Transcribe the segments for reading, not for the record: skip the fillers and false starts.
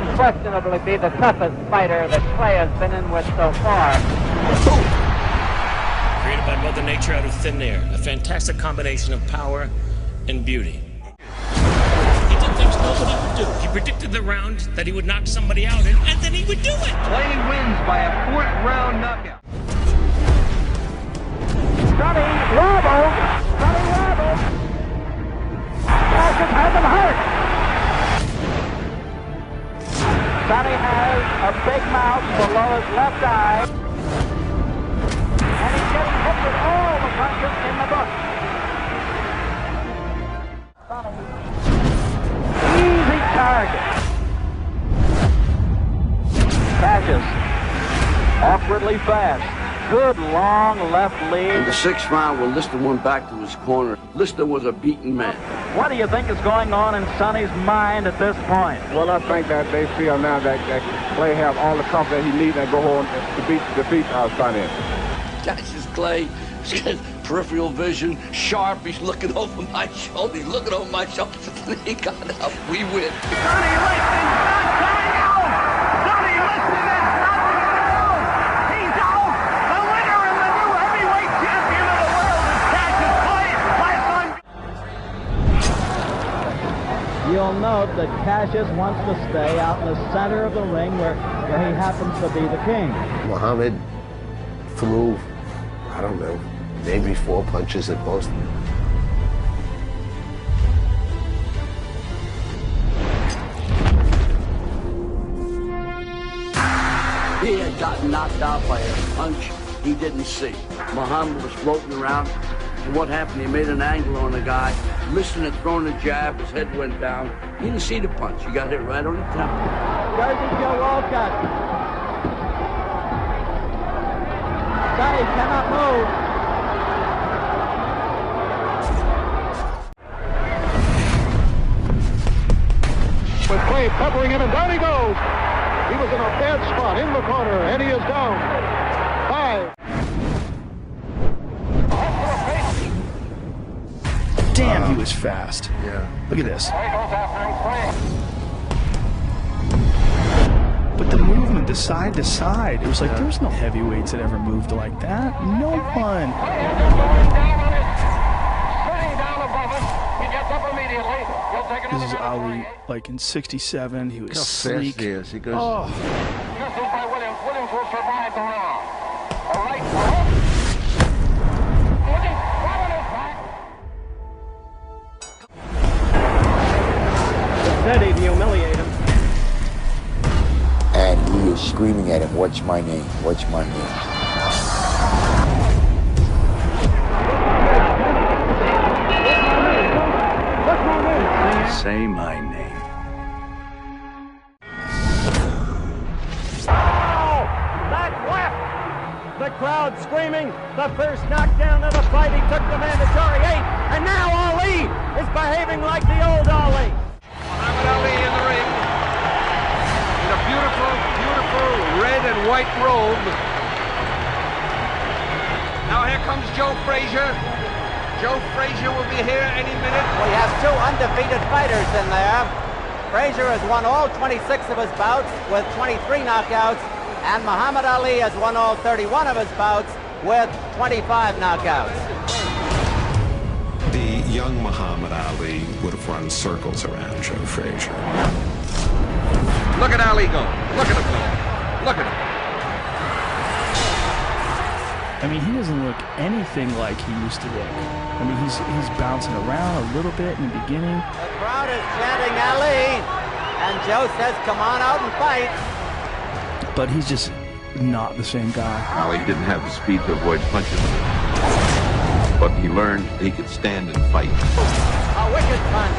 unquestionably be the toughest fighter that Clay has been in with so far. Created by Mother Nature out of thin air. A fantastic combination of power and beauty. He did things nobody would do. He predicted the round that he would knock somebody out, and then he would do it. Clay wins by a 4th round knockout. Sonny wobbles. Cassius has him hurt. Sonny has a big mouth below his left eye. And he's getting hit with all the punches in the book. Easy target. Cassius, awkwardly fast. Good long left lead. In the 6th round, when Lister went back to his corner, Lister was a beaten man. What do you think is going on in Sonny's mind at this point? Well, I think that they feel now that Clay have all the confidence he needs and go on to defeat Sonny. Cassius Clay, he's got peripheral vision, sharp. He's looking over my shoulder. He's looking over my shoulder. He got up. We win. Sonny Liston's not coming out! Sonny Liston is not coming out! He's out! The winner and the new heavyweight champion of the world is Cassius Clay! Last time. You'll note that Cassius wants to stay out in the center of the ring where he happens to be the king. Muhammad threw, I don't know, maybe 4 punches at most. He had gotten knocked out by a punch he didn't see. Muhammad was floating around, and what happened? He made an angle on the guy. Liston had thrown a jab, his head went down. He didn't see the punch. He got hit right on the temple. Jersey Joe Walcott. Sonny cannot move. With Clay peppering him, and down he goes. He was in a bad spot in the corner, and he is down. 5. Damn, he was fast. Yeah. Look at this. But the movement, the side to side, it was like there was no heavyweights that ever moved like that. No one. This is Ali, like in '67. He was sleek. Fast he is. He goes. Oh. Williams will survive the round. All right. Steady to humiliate him. And he is screaming at him, "What's my name? What's my name?" Say my name. Back left. The crowd screaming. The first knockdown of the fight. He took the mandatory 8. And now Ali is behaving like the old Ali. Muhammad Ali in the ring. In a beautiful, beautiful red and white robe. Now here comes Joe Frazier. Joe Frazier will be here any minute. We have 2 undefeated fighters in there. Frazier has won all 26 of his bouts with 23 knockouts, and Muhammad Ali has won all 31 of his bouts with 25 knockouts. The young Muhammad Ali would have run circles around Joe Frazier. Look at Ali go. Look at him go. Look at him. I mean, he doesn't look anything like he used to look. I mean, he's bouncing around a little bit in the beginning. The crowd is chanting Ali, and Joe says, "Come on out and fight." But he's just not the same guy. Ali didn't have the speed to avoid punches, but he learned he could stand and fight. A wicked punch.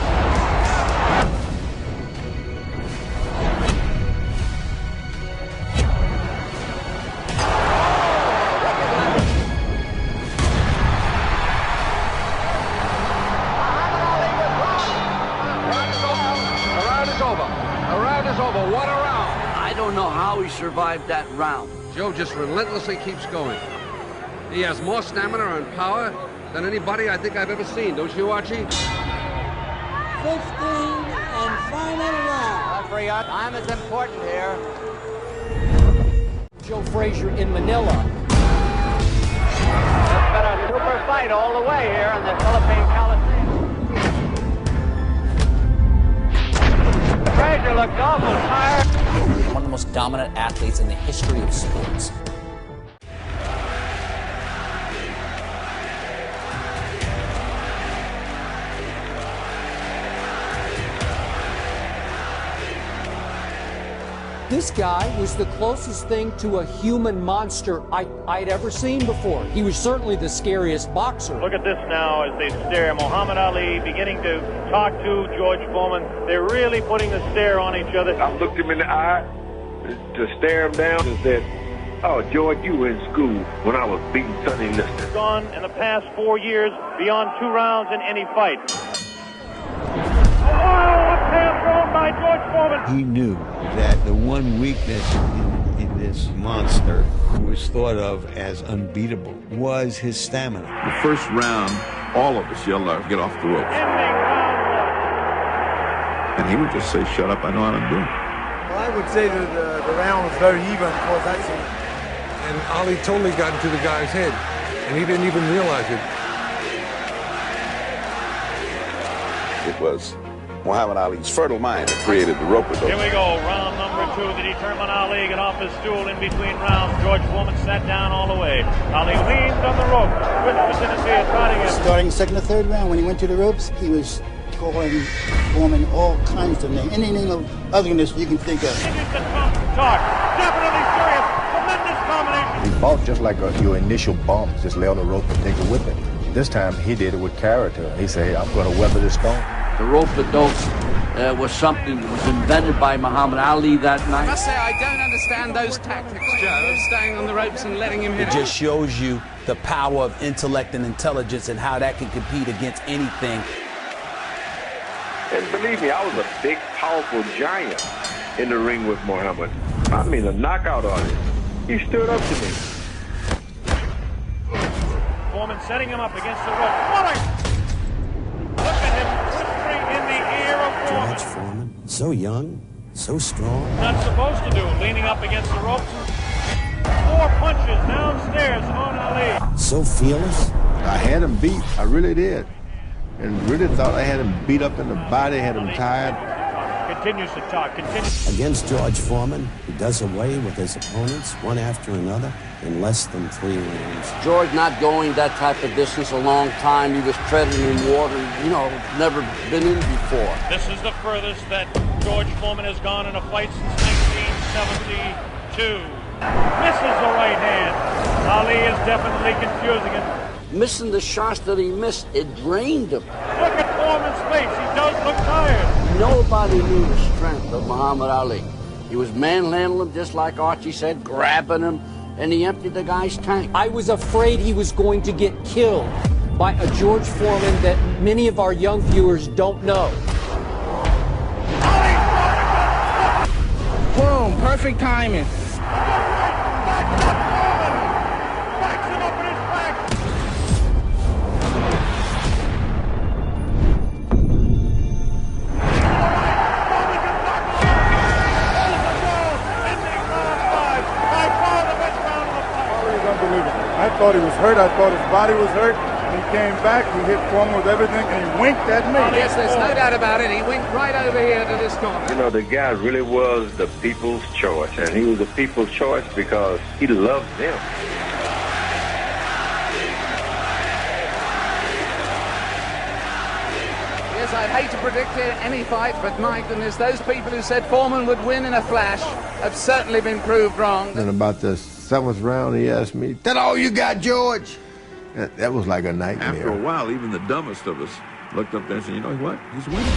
What a round. I don't know how he survived that round. Joe just relentlessly keeps going. He has more stamina and power than anybody I think I've ever seen. Don't you, Archie? 16 and final round. Referee area. Time is important here. Joe Frazier in Manila. It's been a super fight all the way here in the Philippine Coliseum. Frazier looked awful tired. One of the most dominant athletes in the history of sports. This guy was the closest thing to a human monster I'd ever seen before. He was certainly the scariest boxer. Look at this now as they stare. Muhammad Ali beginning to talk to George Foreman. They're really putting the stare on each other. I looked him in the eye to stare him down and said, "Oh, George, you were in school when I was beating Sonny Liston." Gone in the past 4 years beyond 2 rounds in any fight. By George Foreman. He knew that the one weakness in this monster, who was thought of as unbeatable, was his stamina. The first round, all of us yelled out, "Get off the ropes." And he would just say, "Shut up, I know how to do it." Well, I would say that the round was very even, of course, actually. And Ali totally got into the guy's head, and he didn't even realize it. It was Muhammad Ali's fertile mind that created the rope-a-dope. Here we go, round number 2. The determined Ali got off his stool in between rounds. George Foreman sat down all the way. Ali leaned on the rope. Vincent is here trotting him. Starting second or third round, when he went to the ropes, he was calling Foreman all kinds of names. Any name of otherness you can think of. Continues to talk. Definitely serious. Tremendous combination. He fought just like your initial bump. Just lay on the rope and take a whipping. This time he did it with character. He said, "Hey, I'm going to weather this storm." The rope-a-dope was something that was invented by Muhammad Ali that night. I must say, I don't understand those tactics, Joe, of staying on the ropes and letting him hit. It just shows you the power of intellect and intelligence and how that can compete against anything. And believe me, I was a big, powerful giant in the ring with Muhammad. I mean, a knockout artist. He stood up to me. Foreman setting him up against the rope. What a... Look at him whispering in the ear of Foreman. George Foreman, so young, so strong. Not supposed to do, leaning up against the ropes. 4 punches downstairs on Ali. So fearless. I had him beat, I really did. And really thought I had him beat up in the body, had him tired. Continues to talk, continues. Against George Foreman, he does away with his opponents one after another in less than 3 rounds. George not going that type of distance a long time. He was treading in water, never been in before. This is the furthest that George Foreman has gone in a fight since 1972. Misses the right hand. Ali is definitely confusing him. Missing the shots that he missed, it drained him. Look at Foreman's face. He does look tired. Nobody knew the strength of Muhammad Ali. He was manhandling him, just like Archie said, grabbing him, and he emptied the guy's tank. I was afraid he was going to get killed by a George Foreman that many of our young viewers don't know. Boom, perfect timing. I thought he was hurt. I thought his body was hurt. He came back. He hit Foreman with everything, and he winked at me. Yes, there's no doubt about it. He winked right over here to this corner. You know, the guy really was the people's choice, and he was the people's choice because he loved them. Yes, I'd hate to predict any fight, but my goodness, those people who said Foreman would win in a flash have certainly been proved wrong. And about the 7th round, he asked me, "That all you got, George?" That was like a nightmare. After a while, even the dumbest of us looked up there and said, "You know what? He's winning."